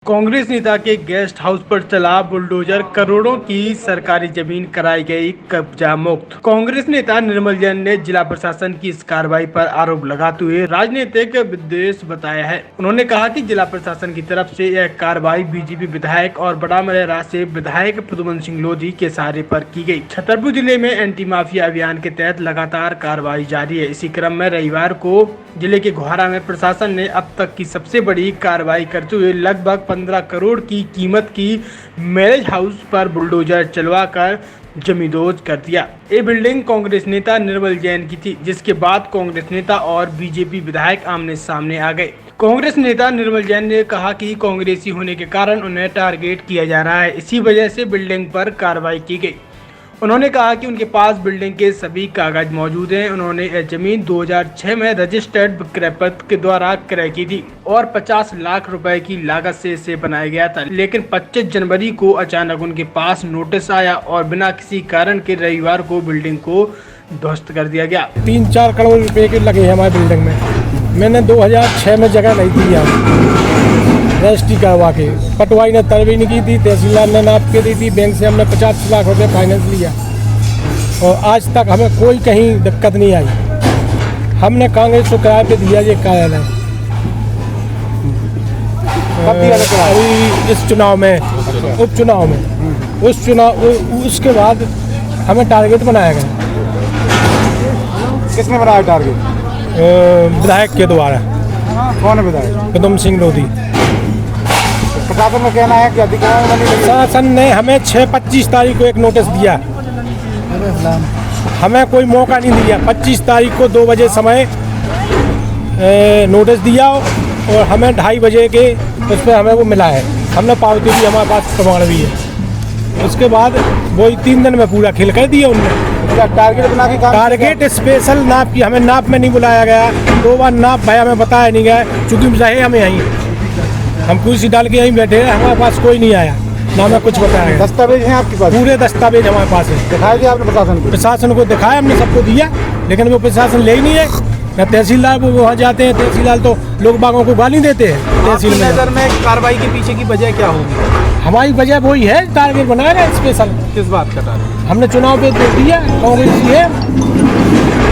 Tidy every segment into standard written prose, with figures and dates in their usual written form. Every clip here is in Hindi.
कांग्रेस नेता के गेस्ट हाउस पर चला बुलडोजर, करोड़ों की सरकारी जमीन कराई गई कब्जा मुक्त। कांग्रेस नेता निर्मल जैन ने जिला प्रशासन की इस कार्रवाई पर आरोप लगाते हुए राजनीतिक विद्वेष बताया है। उन्होंने कहा कि जिला प्रशासन की तरफ से यह कार्रवाई बीजेपी विधायक और बड़ा मलेरा से विधायक प्रद्युम्न सिंह लोधी के सहारे पर की गई। छतरपुर जिले में एंटी माफिया अभियान के तहत लगातार कार्रवाई जारी है। इसी क्रम में रविवार को जिले के घोहारा में प्रशासन ने अब तक की सबसे बड़ी कार्रवाई करते हुए लगभग 15 करोड़ की कीमत की मैरिज हाउस पर बुलडोजर चलवाकर जमींदोज कर दिया। ये बिल्डिंग कांग्रेस नेता निर्मल जैन की थी, जिसके बाद कांग्रेस नेता और बीजेपी विधायक आमने सामने आ गए। कांग्रेस नेता निर्मल जैन ने कहा कि कांग्रेसी होने के कारण उन्हें टारगेट किया जा रहा है, इसी वजह से बिल्डिंग पर कार्रवाई की गई। उन्होंने कहा कि उनके पास बिल्डिंग के सभी कागज मौजूद हैं। उन्होंने यह जमीन 2006 में रजिस्टर्ड विक्रय पत्र के द्वारा क्रय की थी और 50 लाख रुपए की लागत से इसे बनाया गया था, लेकिन 25 जनवरी को अचानक उनके पास नोटिस आया और बिना किसी कारण के रविवार को बिल्डिंग को ध्वस्त कर दिया गया। 3-4 करोड़ रुपए के लगे हैं हमारी बिल्डिंग में। मैंने 2006 में जगह नहीं दी रजिस्ट्री करवा के, पटवाई ने तरवी नहीं की थी, तहसीलदार ने नाप के दी थी, बैंक से हमने 50 लाख रुपए फाइनेंस लिया और आज तक हमें कोई कहीं दिक्कत नहीं आई। हमने कांग्रेस को किराए पे दिया ये कार्यालय अभी इस चुनाव में, उपचुनाव में, उसके बाद हमें टारगेट बनाया गया। किसने बनाया टारगेट? विधायक के द्वारा। कौन है विधायक? प्रद्युम्न सिंह लोधी। प्रशासन का कहना है कि अधिकारियों ने प्रशासन ने हमें 6-25 तारीख को एक नोटिस दिया, हमें कोई मौका नहीं दिया। 25 तारीख को 2 बजे समय नोटिस दिया और हमें 2:30 बजे के उस पर हमें वो मिला है। हमने पावती भी, हमारे पास प्रमाण भी है। उसके बाद वही 3 दिन में पूरा खेल कर दिया उन्होंने। टारगेट बना के टारगेट स्पेशल नाप की, हमें नाप में नहीं बुलाया गया। 2 बार नाप भाई हमें बताया नहीं गया, चूँकि रहे हमें यहीं, हम कुर्सी डाल के यहीं बैठे हैं, हमारे पास कोई नहीं आया, ना हमें कुछ बताया। दस्तावेज हैं आपके पास? पूरे दस्तावेज हमारे पास है। दिखाया दिया आपने प्रशासन को? प्रशासन को दिखाया, हमने सबको दिया, लेकिन वो प्रशासन ले ही नहीं है। ना तहसीलदार वो वहाँ जाते हैं, तहसीलदार तो लोग बागों को गाली देते हैं। तहसील में नजर में कार्रवाई के पीछे की वजह क्या होगी? हमारी वजह वही है, टारगेट बनाया गया स्पेशल। किस बात का टारगेट? हमने चुनाव पे दे दिया, कांग्रेस है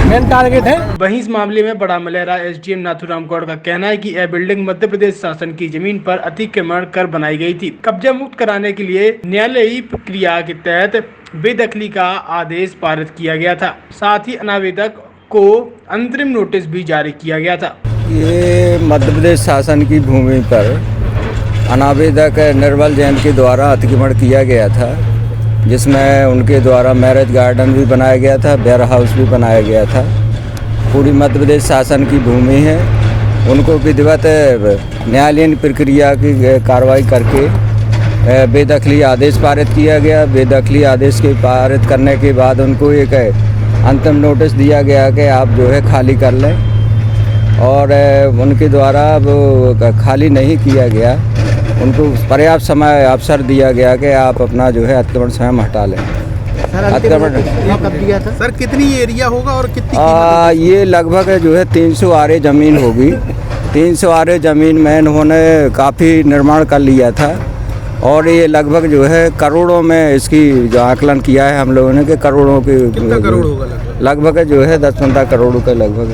मेन टारगेट है। वहीं इस मामले में बड़ा मलेरा एसडीएम नाथूराम गौड़ का कहना है कि यह बिल्डिंग मध्य प्रदेश शासन की जमीन पर अतिक्रमण कर बनाई गई थी। कब्जा मुक्त कराने के लिए न्यायालयी प्रक्रिया के तहत बेदखली का आदेश पारित किया गया था, साथ ही अनावेदक को अंतरिम नोटिस भी जारी किया गया था। ये मध्य प्रदेश शासन की भूमि पर अनावेदक निर्मल जैन के द्वारा अतिक्रमण किया गया था, जिसमें उनके द्वारा मैरिज गार्डन भी बनाया गया था, वेयर हाउस भी बनाया गया था। पूरी मध्य प्रदेश शासन की भूमि है। उनको विधिवत न्यायालयीन प्रक्रिया की कार्रवाई करके बेदखली आदेश पारित किया गया। बेदखली आदेश के पारित करने के बाद उनको एक अंतिम नोटिस दिया गया कि आप जो है खाली कर लें, और उनके द्वारा वो खाली नहीं किया गया। उनको पर्याप्त समय अवसर दिया गया कि आप अपना जो है अतिक्रमण स्वयं हटा लें। अतिक्रमण कब दिया था सर? कितनी एरिया होगा और कितनी ये लगभग जो है 300 आरे ज़मीन होगी। 300 आरे ज़मीन में इन्होंने काफ़ी निर्माण कर लिया था, और ये लगभग जो है करोड़ों में इसकी जो आकलन किया है हम लोगों ने कि करोड़ों की, कितना करोड़ होगा? लगभग जो है 10-15 करोड़ के लगभग।